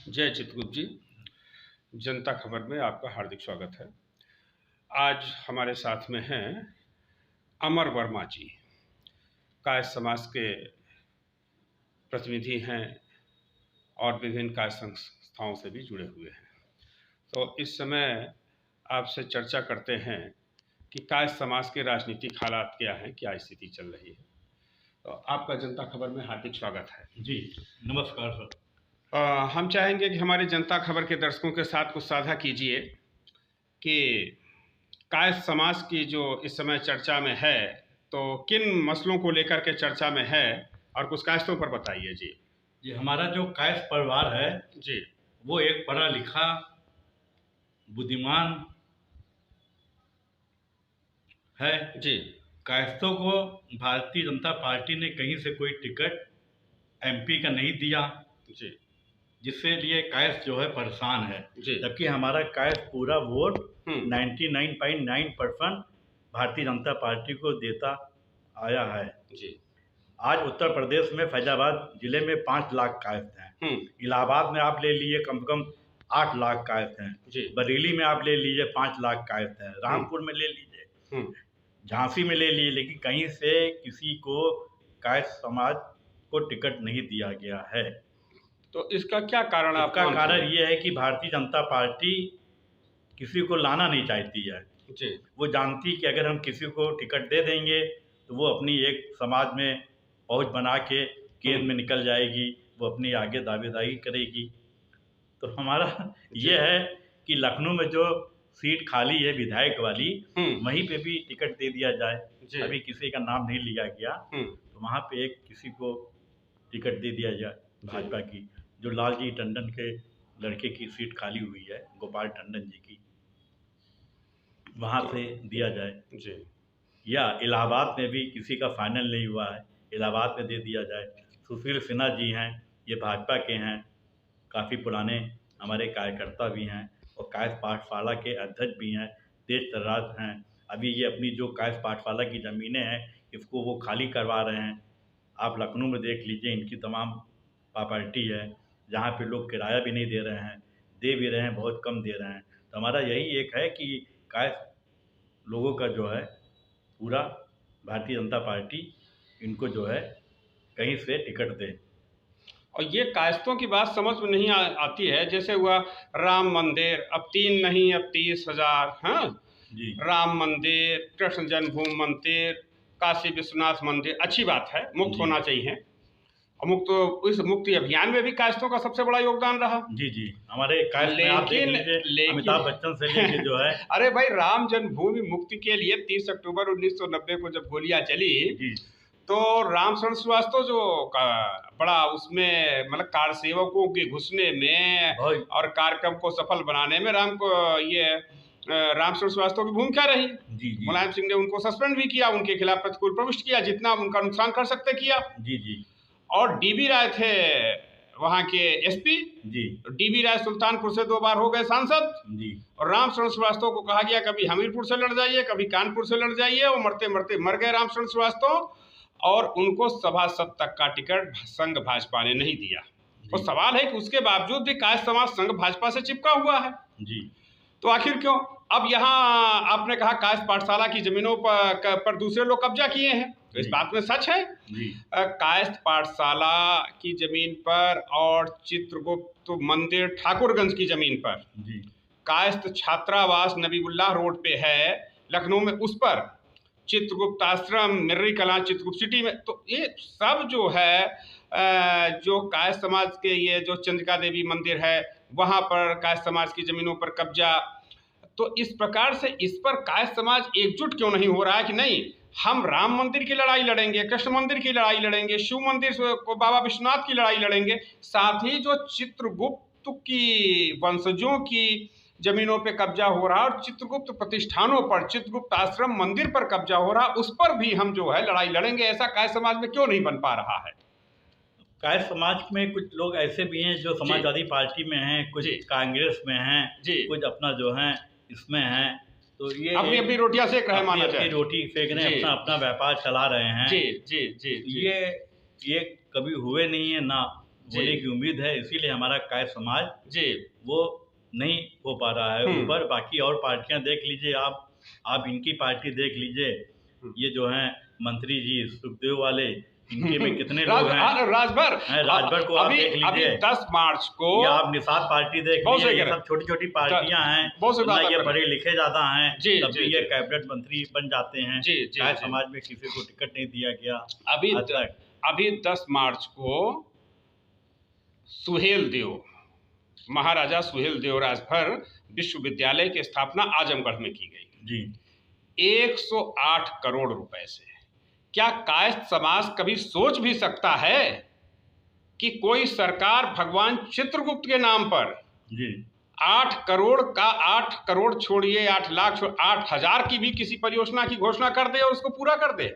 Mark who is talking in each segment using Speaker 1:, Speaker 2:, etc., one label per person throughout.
Speaker 1: जय चित्रगुप्त जी। जनता खबर में आपका हार्दिक स्वागत है। आज हमारे साथ में हैं अमर वर्मा जी, कायस्थ समाज के प्रतिनिधि हैं और विभिन्न कायस्थ संस्थाओं से भी जुड़े हुए हैं। तो इस समय आपसे चर्चा करते हैं कि कायस्थ समाज के राजनीतिक हालात क्या हैं, क्या स्थिति चल रही है। तो आपका जनता खबर में हार्दिक स्वागत है
Speaker 2: जी। नमस्कार सर।
Speaker 1: हम चाहेंगे कि हमारे जनता खबर के दर्शकों के साथ कुछ साझा कीजिए कि कायस्थ समाज की जो इस समय चर्चा में है, तो किन मसलों को लेकर के चर्चा में है और कुछ कायस्थों पर बताइए जी।
Speaker 2: जी, हमारा जो कायस्थ परिवार है
Speaker 1: जी
Speaker 2: वो एक पढ़ा लिखा, बुद्धिमान है।
Speaker 1: जी
Speaker 2: कायस्थों को भारतीय जनता पार्टी ने कहीं से कोई टिकट एमपी का नहीं दिया,
Speaker 1: जी
Speaker 2: जिससे लिए कायस्थ जो है परेशान है।
Speaker 1: जी।
Speaker 2: जबकि हमारा कायस्थ पूरा वोट
Speaker 1: 99.9%
Speaker 2: 99.9% भारतीय जनता पार्टी को देता आया है।
Speaker 1: जी।
Speaker 2: आज उत्तर प्रदेश में फैजाबाद जिले में 5 लाख कायस्थ हैं। इलाहाबाद में आप ले लीजिए कम से कम 8 लाख कायस्थ हैं। बरेली में आप ले लीजिए 5 लाख कायस्थ हैं। रामपुर में ले लीजिए, झांसी में ले लीजिए, लेकिन कहीं से किसी को कायस्थ समाज को टिकट नहीं दिया गया है।
Speaker 1: तो इसका क्या कारण?
Speaker 2: इसका कारण ये है कि भारतीय जनता पार्टी किसी को लाना नहीं चाहती है
Speaker 1: जी।
Speaker 2: वो जानती कि अगर हम किसी को टिकट दे देंगे तो वो अपनी एक समाज में पहुंच बना के केंद्र में निकल जाएगी, वो अपनी आगे दावेदारी करेगी। तो हमारा ये है कि लखनऊ में जो सीट खाली है विधायक वाली, वहीं पे भी टिकट दे दिया जाए। अभी किसी का नाम नहीं लिया गया, तो वहाँ पे एक किसी को टिकट दे दिया जाए भाजपा की, जो लालजी टंडन के लड़के की सीट खाली हुई है, गोपाल टंडन जी की, वहाँ से दिया जाए
Speaker 1: जी।
Speaker 2: या इलाहाबाद में भी किसी का फाइनल नहीं हुआ है, इलाहाबाद में दे दिया जाए। सुशील सिन्हा जी हैं, ये भाजपा के हैं, काफ़ी पुराने हमारे कार्यकर्ता भी हैं और कायस्थ पाठशाला के अध्यक्ष भी हैं, तेज तर्रार हैं। अभी ये अपनी जो कायस्थ पाठशाला की ज़मीनें हैं इसको वो खाली करवा रहे हैं। आप लखनऊ में देख लीजिए, इनकी तमाम प्रॉपर्टी है जहाँ पे लोग किराया भी नहीं दे रहे हैं, दे भी रहे हैं बहुत कम दे रहे हैं। तो हमारा यही एक है कि कायस्थ लोगों का जो है पूरा भारतीय जनता पार्टी इनको जो है कहीं से टिकट दे।
Speaker 1: और ये कायस्थों की बात समझ में नहीं आती है। जैसे हुआ राम मंदिर, अब 3 नहीं अब 30,000। हाँ
Speaker 2: जी।
Speaker 1: राम मंदिर, कृष्ण जन्मभूमि मंदिर, काशी विश्वनाथ मंदिर, अच्छी बात है, मुक्त होना चाहिए। मुक्त, इस मुक्ति अभियान में भी कायस्थों का सबसे बड़ा योगदान रहा।
Speaker 2: जी जी, हमारे कायस्थ में आप देख लीजिए, अमिताभ बच्चन से लेके जो है
Speaker 1: अरे भाई, राम जन्मभूमि मुक्ति के लिए 30 अक्टूबर 1990 को जब गोलियां चली, तो रामशरण श्रीवास्तव जो बड़ा उसमें मतलब कार सेवकों के घुसने में और कार्यक्रम को सफल बनाने में रामशरण श्रीवास्तव की भूमिका रही। मुलायम सिंह ने उनको सस्पेंड भी किया, उनके खिलाफ प्रतिकूल प्रविष्ट किया, जितना उनका नुकसान कर सकते किया।
Speaker 2: जी जी।
Speaker 1: और डीबी राय थे वहाँ के एसपी जी। डीबी राय सुल्तानपुर से 2 बार हो गए सांसद जी। और रामशरण श्रीवास्तव को कहा गया कभी हमीरपुर से लड़ जाइए, कभी कानपुर से लड़ जाइए, और मरते मरते मर गए रामशरण श्रीवास्तव, और उनको सभासद तक का टिकट संघ भाजपा ने नहीं दिया। और सवाल है कि उसके बावजूद भी कायस्थ समाज संघ भाजपा से चिपका हुआ है जी। तो आखिर क्यों? अब यहाँ आपने कहा कायस्थ पाठशाला की जमीनों पर दूसरे लोग कब्जा किए हैं, तो इस बात में सच है। कायस्थ पाठशाला की जमीन पर और चित्रगुप्त मंदिर ठाकुरगंज की जमीन पर कायस्थ छात्रावास नबीउल्लाह रोड पे है लखनऊ में, उस पर चित्रगुप्त आश्रम, मिर्री कला चित्रगुप्त सिटी में, तो ये सब जो है जो कायस्थ समाज के, ये जो चंद्रिका देवी मंदिर है वहाँ पर कायस्थ समाज की जमीनों पर कब्जा। तो इस प्रकार से इस पर कायस्थ समाज एकजुट क्यों नहीं हो रहा है कि नहीं हम राम मंदिर की लड़ाई लड़ेंगे, कृष्ण मंदिर की लड़ाई लड़ेंगे, शिव मंदिर को बाबा विश्वनाथ की लड़ाई लड़ेंगे, साथ ही जो चित्रगुप्त की वंशजों की जमीनों पे कब्जा हो रहा है और चित्रगुप्त प्रतिष्ठानों पर, चित्रगुप्त आश्रम मंदिर पर कब्जा हो रहा है, उस पर भी हम जो है लड़ाई लड़ेंगे, ऐसा कायस्थ समाज में क्यों नहीं बन पा रहा है?
Speaker 2: कायस्थ समाज में कुछ लोग ऐसे भी हैं जो समाजवादी पार्टी में हैं, कुछ कांग्रेस में हैं, कुछ अपना जो है इसमें हैं, तो ये
Speaker 1: अपनी अपनी रोटियां सेक रहे हैं, माना जाए,
Speaker 2: रोटी सेक रहे हैं, अपना अपना व्यापार चला रहे हैं।
Speaker 1: जी जी जी, जी।
Speaker 2: ये कभी हुए नहीं है, ना होने की उम्मीद है, इसीलिए हमारा काय समाज
Speaker 1: जी
Speaker 2: वो नहीं हो पा रहा है ऊपर। बाकी और पार्टियां देख लीजिए आप इनकी पार्टी देख लीजिए, ये जो हैं मंत्री जी सुखदेव वाले, इनके में कितने लोग हैं,
Speaker 1: राजभर
Speaker 2: राजभर को आप
Speaker 1: अभी
Speaker 2: देख
Speaker 1: अभी
Speaker 2: लीजिए,
Speaker 1: 10 मार्च को
Speaker 2: या आप निषाद पार्टी देख
Speaker 1: बहुत
Speaker 2: लीजिए,
Speaker 1: सही
Speaker 2: ये
Speaker 1: कह रहे
Speaker 2: सब छोटी छोटी पार्टियां हैं,
Speaker 1: बहुत सही
Speaker 2: ना
Speaker 1: बात
Speaker 2: ये
Speaker 1: आप
Speaker 2: पढ़े लिखे ज्यादा हैं,
Speaker 1: जी,
Speaker 2: तब
Speaker 1: जी,
Speaker 2: भी ये
Speaker 1: जी।
Speaker 2: कैबिनेट मंत्री बन जाते हैं।
Speaker 1: जी, जी,
Speaker 2: चाहे
Speaker 1: जी।
Speaker 2: समाज में किसी को टिकट नहीं दिया गया
Speaker 1: अभी
Speaker 2: आज तक।
Speaker 1: अभी 10 मार्च को सुहेल देव, महाराजा सुहेल देव राजभर विश्वविद्यालय की स्थापना आजमगढ़ में की गई
Speaker 2: जी
Speaker 1: 108 करोड़ रुपए से। क्या कायस्थ समाज कभी सोच भी सकता है कि कोई सरकार भगवान चित्रगुप्त के नाम पर
Speaker 2: जी
Speaker 1: 8 करोड़ का 8 करोड़ छोड़िए 8 लाख 8,000 की भी किसी परियोजना की घोषणा कर दे और उसको पूरा कर दे?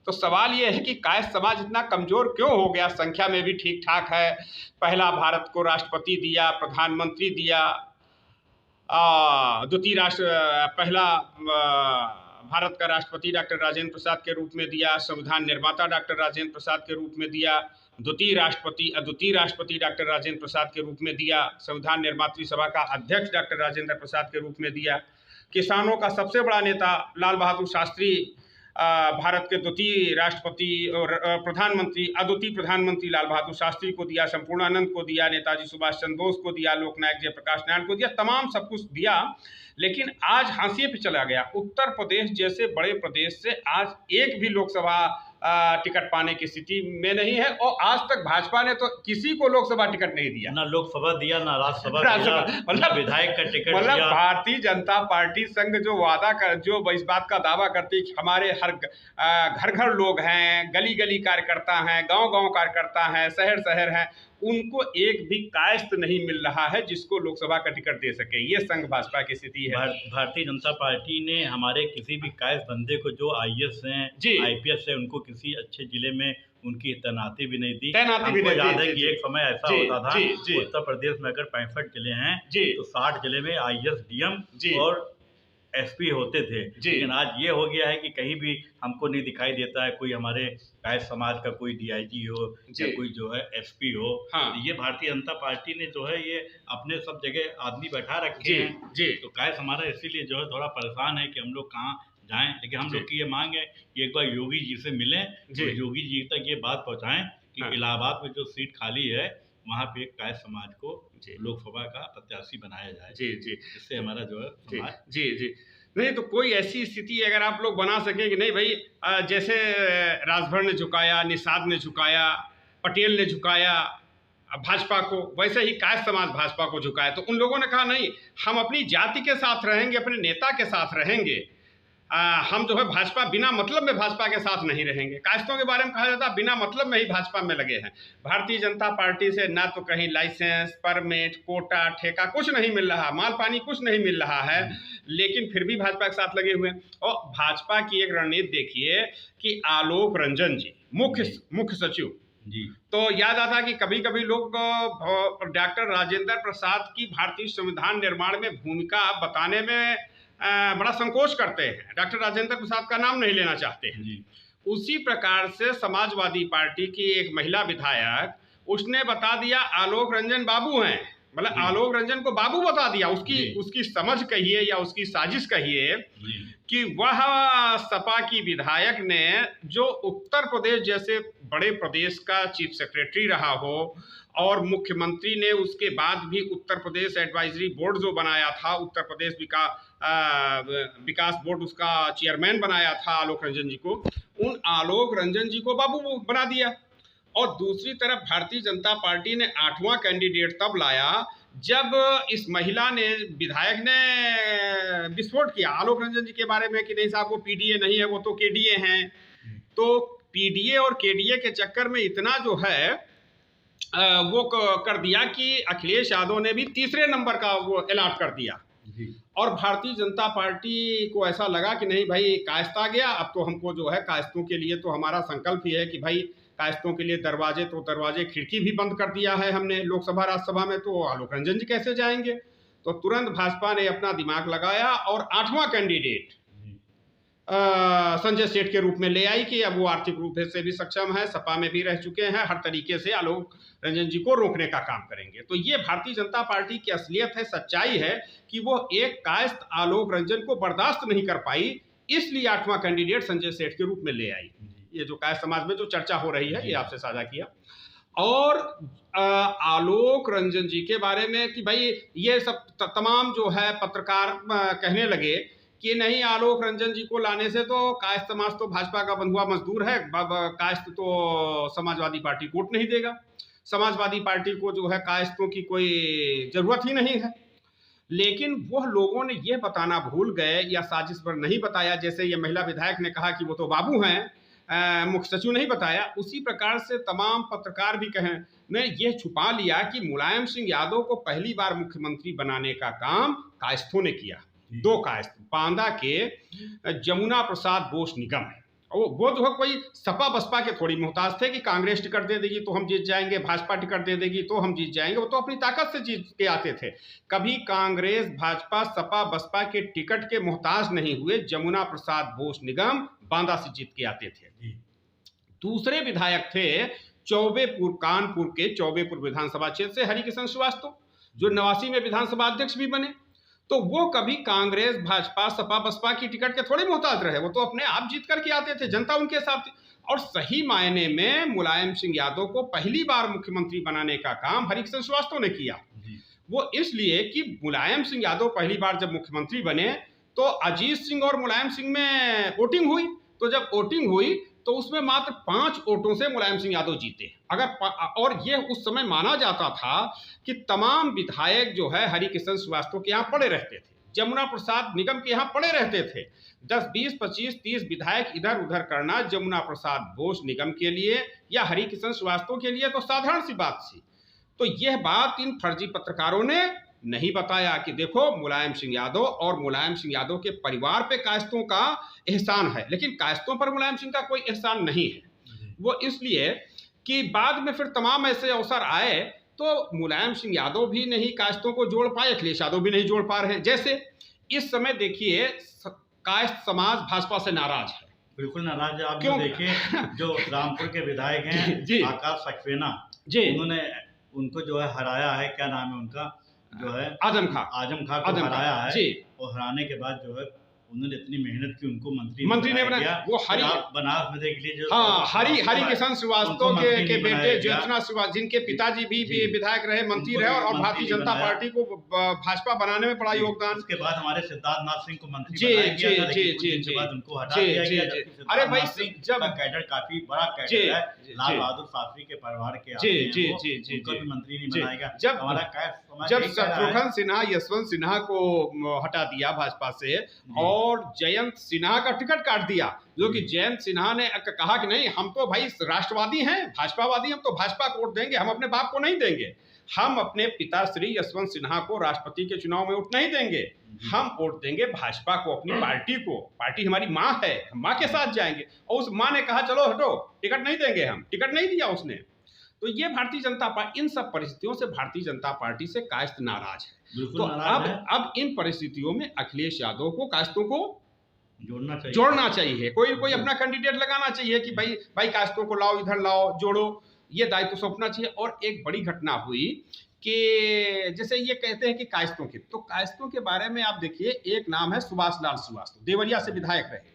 Speaker 1: तो सवाल यह है कि कायस्थ समाज इतना कमजोर क्यों हो गया? संख्या में भी ठीक ठाक है, पहला भारत को राष्ट्रपति दिया, प्रधानमंत्री दिया, द्वितीय राष्ट्र पहला भारत का राष्ट्रपति डॉक्टर राजेंद्र प्रसाद के रूप में दिया, संविधान निर्माता डॉक्टर राजेंद्र प्रसाद के रूप में दिया, द्वितीय राष्ट्रपति डॉक्टर राजेंद्र प्रसाद के रूप में दिया, संविधान निर्मात्री सभा का अध्यक्ष डॉक्टर राजेंद्र प्रसाद के रूप में दिया, किसानों का सबसे बड़ा नेता लाल बहादुर शास्त्री भारत के द्वितीय राष्ट्रपति और प्रधानमंत्री अद्वितीय प्रधानमंत्री लाल बहादुर शास्त्री को दिया, संपूर्णानंद को दिया, नेताजी सुभाष चंद्र बोस को दिया, लोकनायक जयप्रकाश नारायण को दिया, तमाम सब कुछ दिया। लेकिन आज हाशिए पे चला गया। उत्तर प्रदेश जैसे बड़े प्रदेश से आज एक भी लोकसभा टिकट पाने की स्थिति में नहीं है और आज तक भाजपा ने तो किसी को लोकसभा टिकट नहीं दिया,
Speaker 2: ना लोकसभा दिया, ना राज्यसभा दिया,
Speaker 1: मतलब
Speaker 2: विधायक का टिकट
Speaker 1: मतलब
Speaker 2: दिया।
Speaker 1: भारतीय जनता पार्टी संघ जो वादा कर, जो इस बात का दावा करती है कि हमारे हर घर घर लोग हैं, गली गली कार्यकर्ता हैं, गांव गांव कार्यकर्ता हैं, शहर शहर हैं, उनको एक भी कायस्थ नहीं मिल रहा है जिसको लोकसभा का टिकट दे सके। ये संघ भाजपा की स्थिति है।
Speaker 2: भारतीय जनता पार्टी ने हमारे किसी भी कायस्थ बंदे को जो आईएएस हैं, आईपीएस है, उनको किसी अच्छे जिले में उनकी तैनाती भी नहीं दी। हमको याद है कि एक समय ऐसा होता था उत्तर प्रदेश में अगर 65 जिले हैं तो 60 जिले में आईएएस, डीएम और एसपी होते थे। लेकिन आज ये हो गया है कि कहीं भी हमको नहीं दिखाई देता है कोई हमारे कायस्थ समाज का कोई डीआईजी हो या कोई जो है एसपी हो।
Speaker 1: हाँ।
Speaker 2: तो ये भारतीय जनता पार्टी ने जो है ये अपने सब जगह आदमी बैठा रखे हैं। तो कायस्थ हमारा इसीलिए जो है थोड़ा परेशान है कि हम लोग कहाँ जाएं। लेकिन हम लोग की ये मांग है कि एक बार योगी जी से मिलें, तो योगी जी तक ये बात पहुँचाएं कि इलाहाबाद में जो सीट खाली है वहाँ पे कायस्थ समाज को लोकसभा का प्रत्याशी बनाया जाए। इससे हमारा जो है समाज
Speaker 1: नहीं तो कोई ऐसी स्थिति अगर आप लोग बना सकें कि नहीं भाई, जैसे राजभर ने झुकाया, निषाद ने झुकाया, पटेल ने झुकाया भाजपा को, वैसे ही कायस्थ समाज भाजपा को झुकाया, तो उन लोगों ने कहा नहीं, हम अपनी जाति के साथ रहेंगे, अपने नेता के साथ रहेंगे, हम जो है भाजपा बिना मतलब में भाजपा के साथ नहीं रहेंगे। कायस्थों के बारे में कहा जाता है बिना मतलब में ही भाजपा में लगे हैं। भारतीय जनता पार्टी से ना तो कहीं लाइसेंस, परमिट, कोटा, ठेका कुछ नहीं मिल रहा, माल पानी कुछ नहीं मिल रहा है, लेकिन फिर भी भाजपा के साथ लगे हुए हैं। और भाजपा की एक रणनीति देखिए कि आलोक रंजन जी मुख्य सचिव
Speaker 2: जी,
Speaker 1: तो याद आता कि कभी कभी लोग डॉक्टर राजेंद्र प्रसाद की भारतीय संविधान निर्माण में भूमिका बताने में बड़ा संकोच करते हैं, डॉक्टर राजेंद्र प्रसाद का नाम नहीं लेना चाहते हैं। उसी प्रकार से समाजवादी पार्टी की एक महिला विधायक, उसने बता दिया आलोक रंजन बाबू हैं, मतलब आलोक रंजन को बाबू बता दिया। उसकी समझ कहिए या उसकी साजिश कहिए कि वह सपा की विधायक ने, जो उत्तर प्रदेश जैसे बड़े प्रदेश का चीफ सेक्रेटरी रहा हो और मुख्यमंत्री ने उसके बाद भी उत्तर प्रदेश एडवाइजरी बोर्ड जो बनाया था, उत्तर प्रदेश विकास बोर्ड उसका चेयरमैन बनाया था आलोक रंजन जी को, उन आलोक रंजन जी को बाबू बना दिया। और दूसरी तरफ भारतीय जनता पार्टी ने 8वां कैंडिडेट तब लाया जब इस महिला ने, विधायक ने विस्फोट किया आलोक रंजन जी के बारे में कि नहीं साहब वो पीडीए नहीं है, वो तो केडीए हैं। तो पीडीए और केडीए के चक्कर में इतना जो है वो कर दिया कि अखिलेश यादव ने भी तीसरे नंबर का वो अलॉट कर दिया। और भारतीय जनता पार्टी को ऐसा लगा कि नहीं भाई कायस्थ आ गया, अब तो हमको जो है कायस्थों के लिए तो हमारा संकल्प ही है कि भाई कायस्थों के लिए दरवाजे खिड़की भी बंद कर दिया है हमने लोकसभा राज्यसभा में, तो आलोक रंजन जी कैसे जाएंगे। तो तुरंत भाजपा ने अपना दिमाग लगाया और 8वां कैंडिडेट संजय सेठ के रूप में ले आई कि अब वो आर्थिक रूप से भी सक्षम है, सपा में भी रह चुके हैं, हर तरीके से आलोक रंजन जी को रोकने का काम करेंगे। तो ये भारतीय जनता पार्टी की असलियत है, सच्चाई है कि वो एक कायस्थ आलोक रंजन को बर्दाश्त नहीं कर पाई, इसलिए 8वां कैंडिडेट संजय सेठ के रूप में ले आई। ये जो कायस्थ समाज में जो चर्चा हो रही है, ये आपसे साझा किया। और आलोक रंजन जी के बारे में कि भाई ये सब तमाम जो है पत्रकार कहने लगे कि नहीं, आलोक रंजन जी को लाने से तो कायस्थ समाज तो भाजपा का बंधुआ मजदूर है, कायस्थ तो समाजवादी पार्टी वोट नहीं देगा, समाजवादी पार्टी को जो है कायस्थों की कोई जरूरत ही नहीं है। लेकिन वह लोगों ने यह बताना भूल गए या साजिश पर नहीं बताया, जैसे ये महिला विधायक ने कहा कि वो तो बाबू हैं, मुख्य सचिव नहीं बताया, उसी प्रकार से तमाम पत्रकार भी कहें ने यह छुपा लिया कि मुलायम सिंह यादव को पहली बार मुख्यमंत्री बनाने का काम कायस्थों ने किया। 2 कायस्थ, बांदा के जमुना प्रसाद बोस निगम है, वो जो है कोई सपा बसपा के थोड़ी मोहताज थे कि कांग्रेस टिकट दे देगी तो हम जीत जाएंगे, भाजपा टिकट दे देगी तो हम जीत जाएंगे। वो तो अपनी ताकत से जीत के आते थे, कभी कांग्रेस भाजपा सपा बसपा के टिकट के मोहताज नहीं हुए। जमुना प्रसाद बोस निगम बांदा से जीत के आते थे। दूसरे विधायक थे चौबेपुर, कानपुर के चौबेपुर विधानसभा क्षेत्र से हरिकिशन श्रीवास्तव, जो 89 में विधानसभा अध्यक्ष भी बने। तो वो कभी कांग्रेस भाजपा सपा बसपा की टिकट के थोड़े मोहताज रहे, वो तो अपने आप जीत करके आते थे, जनता उनके साथ थी। और सही मायने में मुलायम सिंह यादव को पहली बार मुख्यमंत्री बनाने का काम हरिकिशन श्रीवास्तव ने किया। वो इसलिए कि मुलायम सिंह यादव पहली बार जब मुख्यमंत्री बने तो अजीत सिंह और मुलायम सिंह में वोटिंग हुई, तो जब वोटिंग हुई तो उसमें मात्र 5 वोटों से मुलायम सिंह यादव जीते। और ये उस समय माना जाता था कि तमाम विधायक जो है हरिकिशन श्रीवास्तव के यहाँ पड़े रहते थे, जमुना प्रसाद निगम के यहाँ पड़े रहते थे। 10, 20, 25, 30 विधायक इधर उधर करना जमुना प्रसाद बोस निगम के लिए या हरिकिशन श्रीवास्तव के लिए तो साधारण सी बात थी। तो यह बात इन फर्जी पत्रकारों ने नहीं बताया कि देखो मुलायम सिंह यादव और मुलायम सिंह यादव के परिवार पे कायस्थों का एहसान है, लेकिन कायस्थों पर मुलायम सिंह का कोई एहसान नहीं है। वो इसलिए कि बाद में फिर तमाम ऐसे अवसर आए तो मुलायम सिंह यादव भी नहीं कायस्थों को जोड़ पाए, अखिलेश यादव भी नहीं जोड़ पा रहे हैं। जैसे इस समय देखिए कायस्थ समाज भाजपा से नाराज है,
Speaker 2: बिल्कुल नाराज है। आप जो देखिए जो रामपुर के विधायक हैं आकाश सक्सेना जी, उन्होंने उनको जो है हराया है, क्या नाम है उनका, जो है आजम खां को हराया है जी। और हराने के बाद जो है उन्होंने इतनी मेहनत की, उनको मंत्री ने बनाया। वो बनारस में देख लीजिए,
Speaker 1: हाँ, हरिकिशन श्रीवास्तव के बेटे ज्योत्सना श्रीवास्तव, जिनके पिताजी भी विधायक रहे, मंत्री रहे और भारतीय जनता पार्टी को भाजपा बनाने में बड़ा योगदान।
Speaker 2: उसके बाद हमारे सिद्धार्थ नाथ सिंह को मंत्री बनाया गया था, लेकिन उसके बाद उनको हटा दिया गया।
Speaker 1: अरे भाई, जब
Speaker 2: कैडर काफी बड़ा कैडर है, लाल बहादुर शास्त्री के परिवार के उनको भी मंत्री नहीं बनाया गया।
Speaker 1: जब शत्रुघ्न सिन्हा यशवंत सिन्हा को हटा दिया भाजपा से और जयंत सिन्हा का टिकट काट दिया, जो कि जयंत सिन्हा ने कहा कि नहीं, हम तो भाई राष्ट्रवादी हैं, भाजपावादी, हम तो भाजपा को वोट देंगे, हम अपने बाप को नहीं देंगे, हम अपने पिता श्री यशवंत सिन्हा को राष्ट्रपति के चुनाव में वोट नहीं देंगे, हम वोट देंगे भाजपा को, अपनी पार्टी को, पार्टी हमारी माँ है, हम माँ के साथ जाएंगे। और उस माँ ने कहा चलो हटो, टिकट नहीं देंगे, हम टिकट नहीं दिया उसने। तो ये भारतीय जनता पार्टी, इन सब परिस्थितियों से भारतीय जनता पार्टी से कायस्थ नाराज है। तो अब इन परिस्थितियों में अखिलेश यादव को कायस्थों को जोड़ना चाहिए, कोई अपना कैंडिडेट लगाना चाहिए कि भाई कायस्थों को लाओ, इधर लाओ, जोड़ो, ये दायित्व सौंपना चाहिए। और एक बड़ी घटना हुई कि जैसे ये कहते हैं कि कायस्थों की, तो कायस्थों के बारे में आप देखिए, एक नाम है सुभाष लाल श्रीवास्तव, देवरिया से विधायक रहे,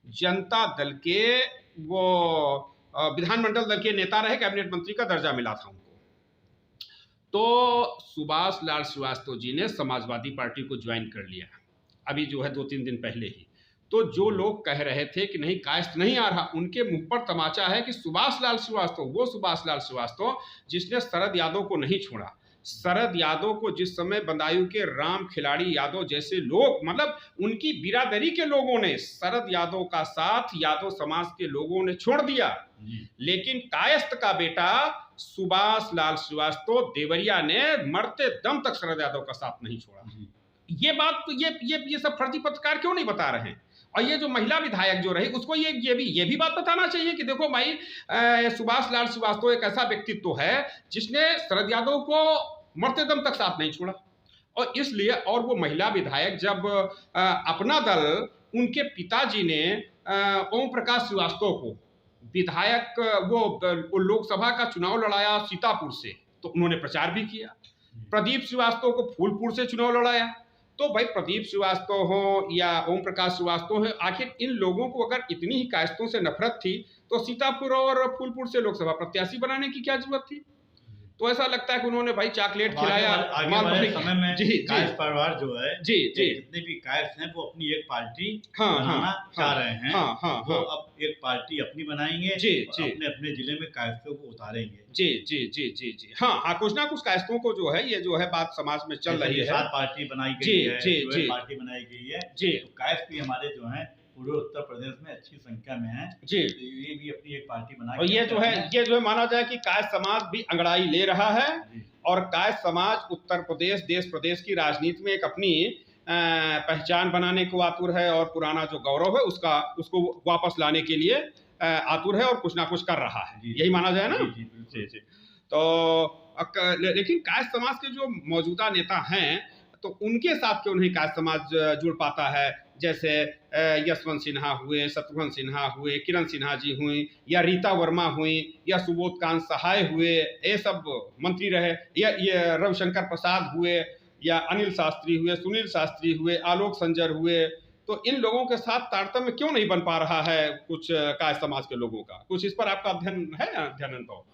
Speaker 1: जनता दल के वो विधानमंडल दल के नेता रहे, कैबिनेट मंत्री का दर्जा मिला था उनको। तो सुभाष लाल श्रीवास्तव जी ने समाजवादी पार्टी को ज्वाइन कर लिया, अभी जो है 2-3 दिन पहले ही। तो जो लोग कह रहे थे कि नहीं कायस्थ नहीं आ रहा, उनके मुंह पर तमाचा है कि सुभाष लाल श्रीवास्तव, वो सुभाष लाल श्रीवास्तव जिसने शरद यादव को नहीं छोड़ा, शरद यादव को जिस समय बदायूं के राम खिलाड़ी यादव जैसे लोग, मतलब उनकी बिरादरी के लोगों ने शरद यादव का साथ यादव समाज के लोगों ने छोड़ दिया, लेकिन कायस्थ का बेटा सुभाष लाल श्रीवास्तव देवरिया ने मरते दम तक शरद यादव का साथ नहीं छोड़ा। ये बात तो ये सब फर्जी पत्रकार क्यों नहीं बता रहे हैं? और ये जो महिला विधायक जो रही, उसको ये भी बात बताना चाहिए कि देखो भाई, सुभाष लाल श्रीवास्तव एक ऐसा व्यक्तित्व है जिसने शरद यादव को मरते दम तक साथ नहीं छोड़ा। और इसलिए, और वो महिला विधायक जब अपना दल उनके पिताजी ने ओम प्रकाश श्रीवास्तव को विधायक, वो लोकसभा का चुनाव लड़ाया सीतापुर से, तो उन्होंने प्रचार भी किया। प्रदीप श्रीवास्तव को फूलपुर से चुनाव लड़ाया। तो भाई प्रदीप श्रीवास्तव हो या ओम प्रकाश श्रीवास्तव हो, आखिर इन लोगों को अगर इतनी ही कायस्तों से नफरत थी तो सीतापुर और फूलपुर से लोकसभा प्रत्याशी बनाने की क्या जरूरत थी? तो ऐसा लगता है कि उन्होंने भाई चॉकलेट खिलाया।
Speaker 2: आगे वाले समय में
Speaker 1: जी
Speaker 2: कायस्थ परिवार जो है,
Speaker 1: जी जी,
Speaker 2: जितने भी कायस्थ हैं वो अपनी एक पार्टी
Speaker 1: हाँ,
Speaker 2: बनाना चाह रहे हैं।
Speaker 1: हाँ, हाँ,
Speaker 2: वो अब एक पार्टी अपनी बनाएंगे,
Speaker 1: जी जी,
Speaker 2: अपने अपने जिले में कायस्थों को उतारेंगे।
Speaker 1: जी जी जी जी जी, हाँ हाँ, कुछ ना कुछ कायस्थों को जो है, ये जो है बात समाज में चल रही है।
Speaker 2: सात पार्टी बनाई गई है, जी पार्टी बनाई गई है
Speaker 1: जी।
Speaker 2: तो कायस्थ भी हमारे जो है पूरे उत्तर प्रदेश में अच्छी संख्या में है
Speaker 1: जी,
Speaker 2: तो ये भी अपनी एक पार्टी बना,
Speaker 1: और ये जो है माना जाए कि कायस्थ समाज भी अंगड़ाई ले रहा है, और कायस्थ समाज उत्तर प्रदेश, देश प्रदेश की राजनीति में एक अपनी पहचान बनाने को आतुर है, और पुराना जो गौरव है उसको वापस लाने के लिए आतुर है, और कुछ ना कुछ कर रहा है, यही माना जाए ना। जी जी। तो लेकिन कायस्थ समाज के जो मौजूदा नेता हैं, तो उनके साथ क्यों नहीं कायस्थ समाज जुड़ पाता है? जैसे यशवंत सिन्हा हुए, शत्रुघ्न सिन्हा हुए, किरण सिन्हा जी हुई, या रीता वर्मा हुई, या सुबोध कांत सहाय हुए, ये सब मंत्री रहे, या ये रविशंकर प्रसाद हुए, या अनिल शास्त्री हुए, सुनील शास्त्री हुए, आलोक संजर हुए। तो इन लोगों के साथ तारतम्य क्यों नहीं बन पा रहा है कुछ कायस्थ समाज के लोगों का? कुछ इस पर आपका अध्ययन है? अध्ययन तो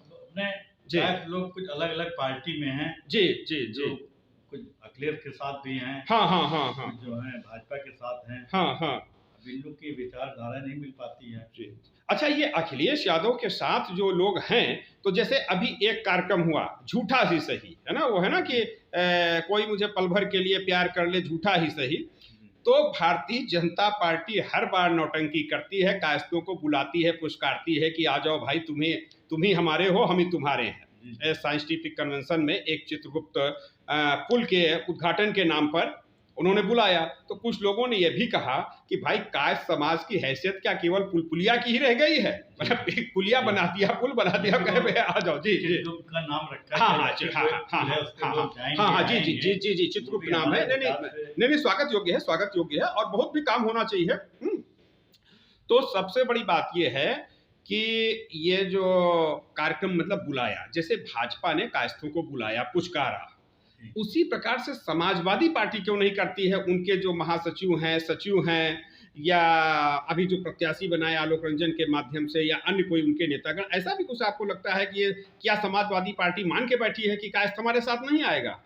Speaker 2: जी, लोग कुछ अलग अलग पार्टी में हैं।
Speaker 1: जी जी जी,
Speaker 2: कुछ अखिलेश के साथ भी हैं,
Speaker 1: हाँ हाँ हाँ हाँ,
Speaker 2: जो है भाजपा के साथ हैं,
Speaker 1: हाँ हाँ,
Speaker 2: अब इन लोग की विचारधारा नहीं मिल पाती है।
Speaker 1: जी। अच्छा, ये अखिलेश यादव के साथ जो लोग हैं, तो जैसे अभी एक कार्यक्रम हुआ, झूठा ही सही, है ना, वो है ना कि कोई मुझे पल भर के लिए प्यार कर ले, झूठा ही सही। तो भारतीय जनता पार्टी हर बार नौटंकी करती है, कायस्थों को बुलाती है, पुचकारती है कि आ जाओ भाई, तुम ही हमारे हो, हम ही तुम्हारे हैं। साइंटिफिक कन्वेंशन में एक चित्रगुप्त पुल के उद्घाटन के नाम पर उन्होंने बुलाया, तो कुछ लोगों ने यह भी कहा कि भाई कायस्थ समाज की हैसियत क्या केवल पुलिया की ही रह गई है? मतलब एक पुलिया बना दिया, पुल बना दिया, कहे भाई आ जाओ। जी जी,
Speaker 2: का नाम रखा
Speaker 1: हाँ हाँ जी, हाँ हाँ हाँ हाँ जी जी जी जी जी, चित्रगुप्त नाम है। नहीं, स्वागत योग्य है, स्वागत योग्य है, और बहुत भी काम होना चाहिए। तो सबसे बड़ी बात यह है कि ये जो कार्यक्रम मतलब बुलाया, जैसे भाजपा ने कायस्थों को बुलाया, पुचकारा, उसी प्रकार से समाजवादी पार्टी क्यों नहीं करती है? उनके जो महासचिव हैं, सचिव हैं, या अभी जो प्रत्याशी बनाए आलोक रंजन के माध्यम से, या अन्य कोई उनके नेतागण, ऐसा भी कुछ आपको लगता है कि ये क्या समाजवादी पार्टी मान के बैठी है कि कायस्थ हमारे साथ नहीं आएगा?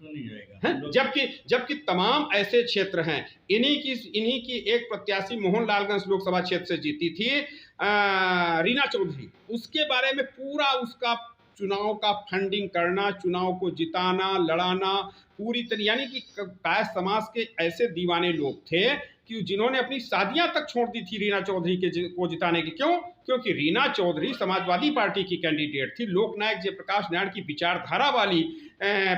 Speaker 2: नहीं आएगा।
Speaker 1: जबकि तमाम ऐसे क्षेत्र हैं, इन्हीं की एक प्रत्याशी मोहनलालगंज लोकसभा क्षेत्र से जीती थी, रीना चौधरी, उसके बारे में पूरा उसका चुनाव का फंडिंग करना, चुनाव को जिताना, लड़ाना, पूरी तरह, यानी कि कायस्थ समाज के ऐसे दीवाने लोग थे कि जिन्होंने अपनी शादियां तक छोड़ दी थी रीना चौधरी को जिताने की। क्यों? क्योंकि रीना चौधरी समाजवादी पार्टी की कैंडिडेट थी, लोकनायक जयप्रकाश नारायण की विचारधारा वाली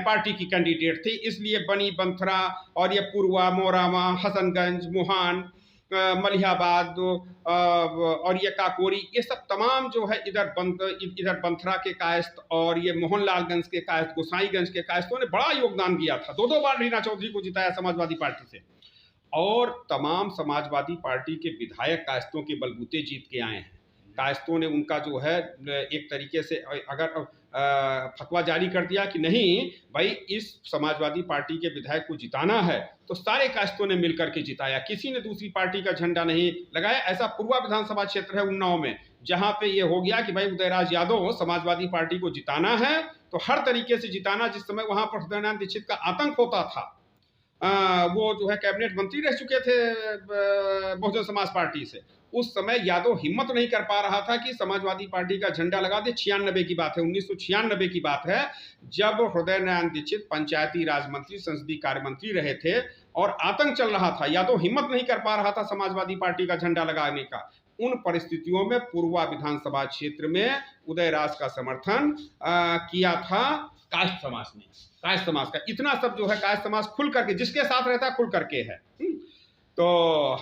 Speaker 1: पार्टी की कैंडिडेट थी, इसलिए बनी, बंथरा, और ये पूर्वा, मोरामा, हसनगंज, मुहान, मलिहाबाद, और ये काकोरी, ये सब तमाम जो है इधर बंथरा के कायस्थ, और ये मोहनलालगंज के कायस्थ, गोसाईगंज के कायस्थों ने बड़ा योगदान दिया था। 2 बार रीना चौधरी को जिताया समाजवादी पार्टी से, और तमाम समाजवादी पार्टी के विधायक कायस्थों के बलबूते जीत के आए हैं। कायस्थों ने उनका जो है एक तरीके से अगर फतवा जारी कर दिया कि नहीं भाई, इस समाजवादी पार्टी के विधायक को जिताना है, तो सारे कायस्थों ने मिलकर के जिताया, किसी ने दूसरी पार्टी का झंडा नहीं लगाया। ऐसा पूर्वा विधानसभा क्षेत्र है उन्नाव में, जहां पे ये हो गया कि भाई उदयराज यादव समाजवादी पार्टी को जिताना है, तो हर तरीके से जिताना। जिस समय वहां पर हृदयनारायण दीक्षित का आतंक होता था, वो जो है कैबिनेट मंत्री रह चुके थे बहुजन समाज पार्टी से, उस समय यादव हिम्मत नहीं कर पा रहा था कि समाजवादी पार्टी का झंडा लगा दे। 96 की बात है, 1996 की बात है, जब हृदयनारायण दीक्षित पंचायती राज मंत्री, संसदीय कार्य मंत्री रहे थे, और आतंक चल रहा था, यादव हिम्मत नहीं कर पा रहा था समाजवादी पार्टी का झंडा लगाने का। उन परिस्थितियों में पूर्वा विधानसभा क्षेत्र में उदयराज का समर्थन किया था कायस्थ समाज ने। कायस्थ समाज का इतना सब जो है, कायस्थ समाज खुल करके जिसके साथ रहता है खुल करके है। तो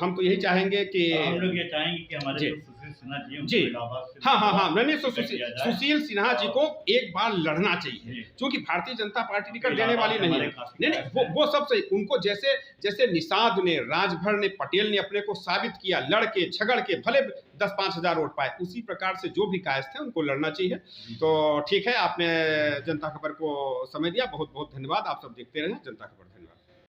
Speaker 1: हम तो यही चाहेंगे कि
Speaker 2: हम लोग ये चाहेंगे कि हमारे
Speaker 1: जी।
Speaker 2: जो सुशील सिन्हा जी हैं,
Speaker 1: जी।
Speaker 2: उनको इलाहाबाद से
Speaker 1: हाँ नहीं
Speaker 2: टिकट दिया जाए।
Speaker 1: सुशील सिन्हा जी को एक बार लड़ना चाहिए,
Speaker 2: जी।
Speaker 1: क्योंकि भारतीय जनता पार्टी टिकट देने
Speaker 2: इलाहाबाद
Speaker 1: वाली
Speaker 2: में
Speaker 1: नहीं है।
Speaker 2: हमारे काफी
Speaker 1: नहीं
Speaker 2: प्रयास हैं।
Speaker 1: वो सब सही, उनको जैसे जैसे निषाद ने, राजभर ने, पटेल ने अपने को साबित किया, लड़ के झगड़ के, भले 10-5 हजार वोट पाए, उसी प्रकार से जो भी कायस्थ हैं उनको लड़ना चाहिए। तो ठीक है, आपने जनता खबर को समय दिया, बहुत बहुत धन्यवाद। आप सब देखते रहें जनता खबर।